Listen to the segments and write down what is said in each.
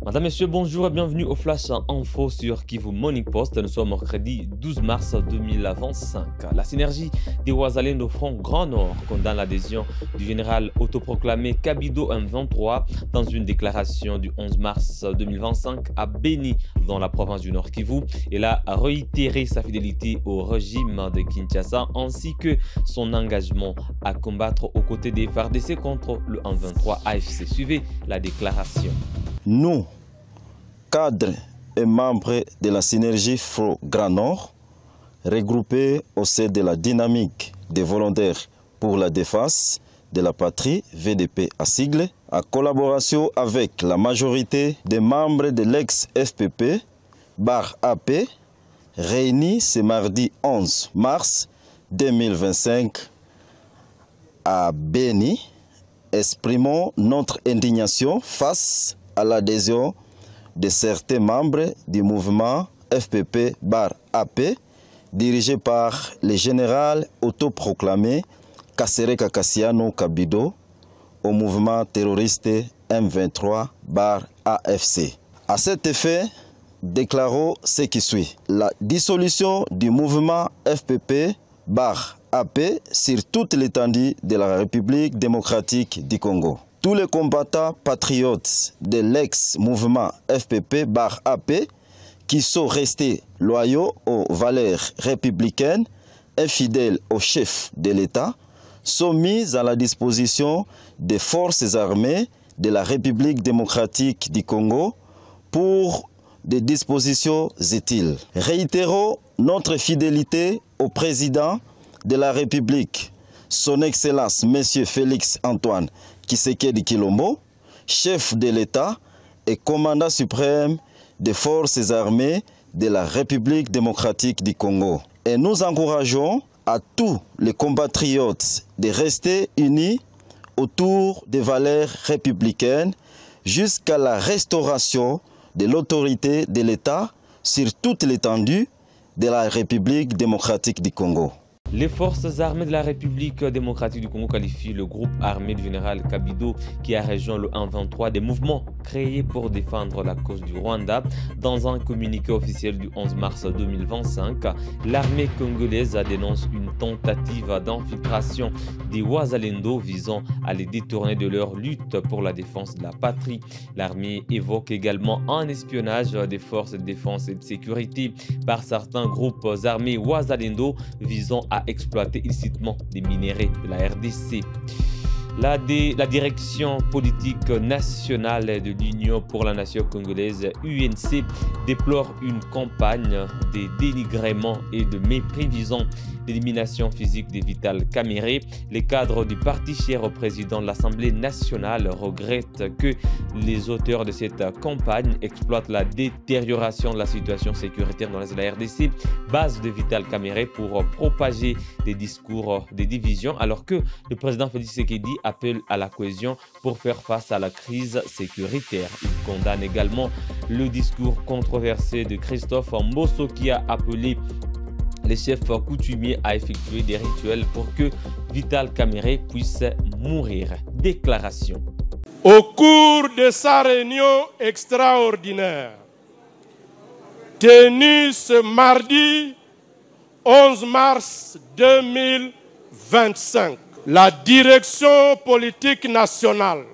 Madame, Messieurs, bonjour et bienvenue au Flash Info sur Kivu Morning Post. Nous sommes mercredi 12 mars 2025. La synergie des Wazalendo Front Grand Nord condamne l'adhésion du général autoproclamé Kabido M23 dans une déclaration du 11 mars 2025 à Beni dans la province du Nord Kivu. Il a réitéré sa fidélité au régime de Kinshasa ainsi que son engagement à combattre aux côtés des FARDC contre le M23 AFC. Suivez la déclaration. Nous, cadres et membres de la synergie Front Grand Nord, regroupés au sein de la dynamique des volontaires pour la défense de la patrie, VDP à sigle, en collaboration avec la majorité des membres de l'ex-FPP, /AP, réunis ce mardi 11 mars 2025 à Beni, exprimons notre indignation face à l'adhésion de certains membres du mouvement FPP-AP dirigé par le général autoproclamé Kasereka Kassiano Kabido au mouvement terroriste M23-AFC. À cet effet, déclarons ce qui suit. La dissolution du mouvement FPP-AP sur toute l'étendue de la République démocratique du Congo. Tous les combattants patriotes de l'ex-mouvement FPP-AP qui sont restés loyaux aux valeurs républicaines et fidèles au chef de l'État sont mis à la disposition des forces armées de la République démocratique du Congo pour des dispositions utiles. Réitérons notre fidélité au président de la République, son Excellence M. Félix Antoine Tshisekedi Tshilombo, chef de l'État et commandant suprême des forces armées de la République démocratique du Congo. Et nous encourageons à tous les compatriotes de rester unis autour des valeurs républicaines jusqu'à la restauration de l'autorité de l'État sur toute l'étendue de la République démocratique du Congo. Les forces armées de la République démocratique du Congo qualifient le groupe armé du général Kabido qui a rejoint le M23 des mouvements créés pour défendre la cause du Rwanda. Dans un communiqué officiel du 11 mars 2025, l'armée congolaise dénonce une tentative d'infiltration des Wazalendo visant à les détourner de leur lutte pour la défense de la patrie. L'armée évoque également un espionnage des forces de défense et de sécurité par certains groupes armés Wazalendo visant à exploiter illicitement des minéraux de la RDC. La direction politique nationale de l'Union pour la nation congolaise, UNC, déplore une campagne de dénigrement et de mépris visant l'élimination physique de Vital Kamerhe. Les cadres du parti cher au président de l'Assemblée nationale regrettent que les auteurs de cette campagne exploitent la détérioration de la situation sécuritaire dans la RDC, base de Vital Kamerhe, pour propager des discours de division, alors que le président Félix Tshisekedi appelle à la cohésion pour faire face à la crise sécuritaire. Il condamne également le discours controversé de Christophe Mbosso qui a appelé les chefs coutumiers à effectuer des rituels pour que Vital Kamerhe puisse mourir. Déclaration. Au cours de sa réunion extraordinaire, tenue ce mardi 11 mars 2025, la direction politique nationale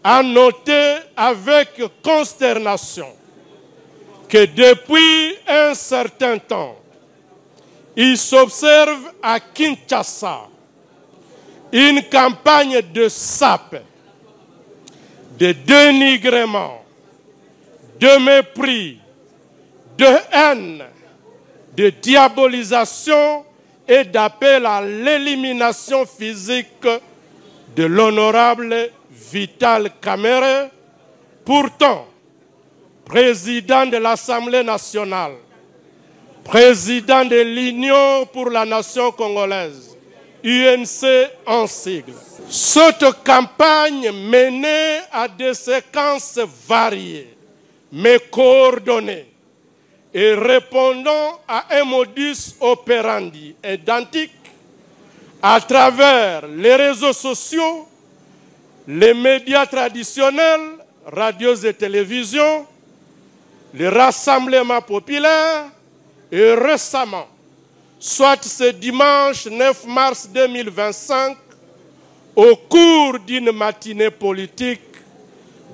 a noté avec consternation que depuis un certain temps, il s'observe à Kinshasa une campagne de sape, de dénigrement, de mépris, de haine, de diabolisation et d'appel à l'élimination physique de l'honorable Vital Kamerhe, pourtant président de l'Assemblée nationale, président de l'Union pour la nation congolaise, UNC en sigle. Cette campagne menée à des séquences variées, mais coordonnées, et répondant à un modus operandi identique à travers les réseaux sociaux, les médias traditionnels, radios et télévisions, le Rassemblement populaire et récemment, soit ce dimanche 9 mars 2025, au cours d'une matinée politique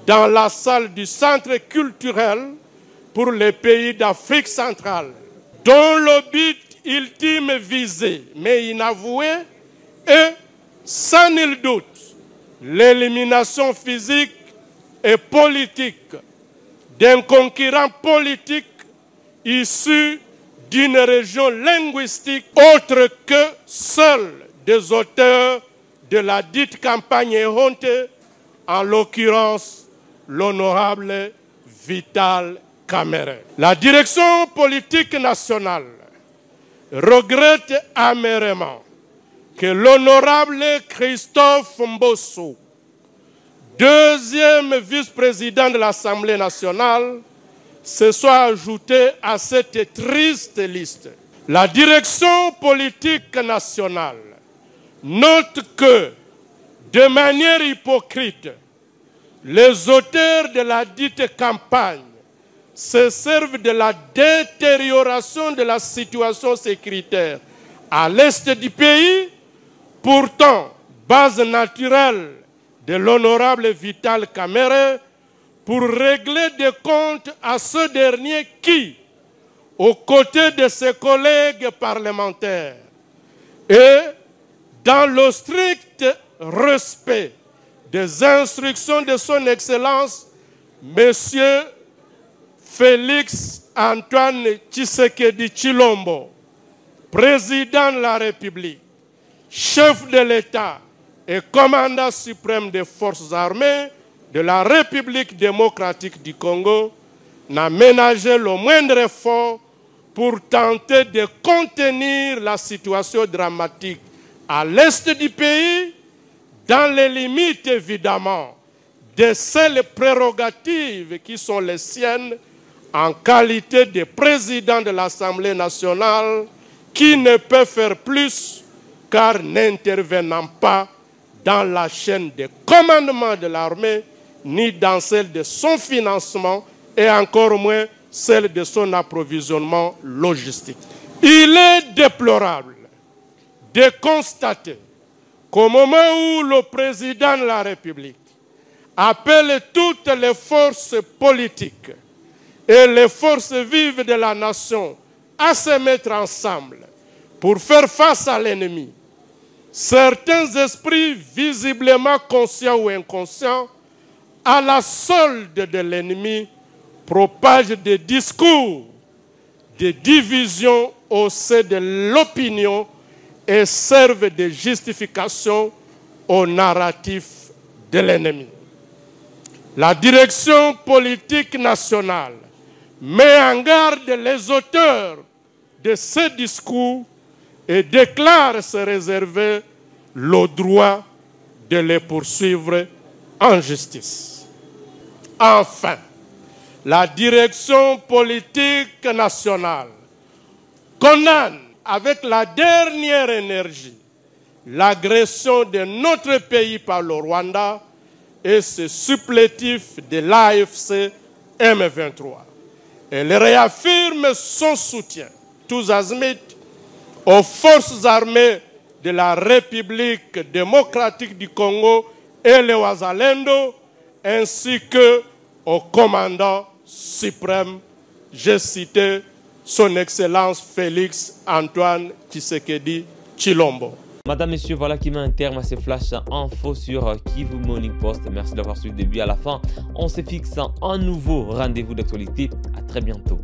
dans la salle du Centre culturel pour les pays d'Afrique centrale, dont le but ultime visé, mais inavoué, est sans nul doute l'élimination physique et politique d'un concurrent politique issu d'une région linguistique autre que seuls des auteurs de la dite campagne errontée, en l'occurrence l'honorable Vital Kamerhe. La direction politique nationale regrette amèrement que l'honorable Christophe Mbosso, deuxième vice-président de l'Assemblée nationale, se soit ajouté à cette triste liste. La direction politique nationale note que, de manière hypocrite, les auteurs de la dite campagne se servent de la détérioration de la situation sécuritaire à l'est du pays, pourtant base naturelle de l'honorable Vital Kamerhe, pour régler des comptes à ce dernier qui, aux côtés de ses collègues parlementaires et dans le strict respect des instructions de son Excellence, Monsieur Félix Antoine Tshisekedi Tshilombo, président de la République, chef de l'État et commandant suprême des forces armées de la République démocratique du Congo, n'a ménagé le moindre effort pour tenter de contenir la situation dramatique à l'est du pays, dans les limites évidemment de celles prérogatives qui sont les siennes en qualité de président de l'Assemblée nationale, qui ne peut faire plus car n'intervenant pas dans la chaîne de commandement de l'armée, ni dans celle de son financement et encore moins celle de son approvisionnement logistique. Il est déplorable de constater qu'au moment où le président de la République appelle toutes les forces politiques et les forces vives de la nation à se mettre ensemble pour faire face à l'ennemi, certains esprits visiblement conscients ou inconscients, à la solde de l'ennemi, propagent des discours, des divisions au sein de l'opinion et servent de justification au narratif de l'ennemi. La direction politique nationale met en garde les auteurs de ces discours et déclare se réserver le droit de les poursuivre en justice. Enfin, la direction politique nationale condamne avec la dernière énergie l'agression de notre pays par le Rwanda et ce supplétif de l'AFC M23. Elle réaffirme son soutien, tous azimuts, aux forces armées de la République démocratique du Congo et les Wazalendo, ainsi que au commandant suprême, j'ai cité son Excellence Félix Antoine Tshisekedi Tshilombo. Madame, Messieurs, voilà qui met un terme à ces flashs infos sur Kivu Morning Post. Merci d'avoir suivi du début à la fin. On se fixe un nouveau rendez-vous d'actualité. À très bientôt.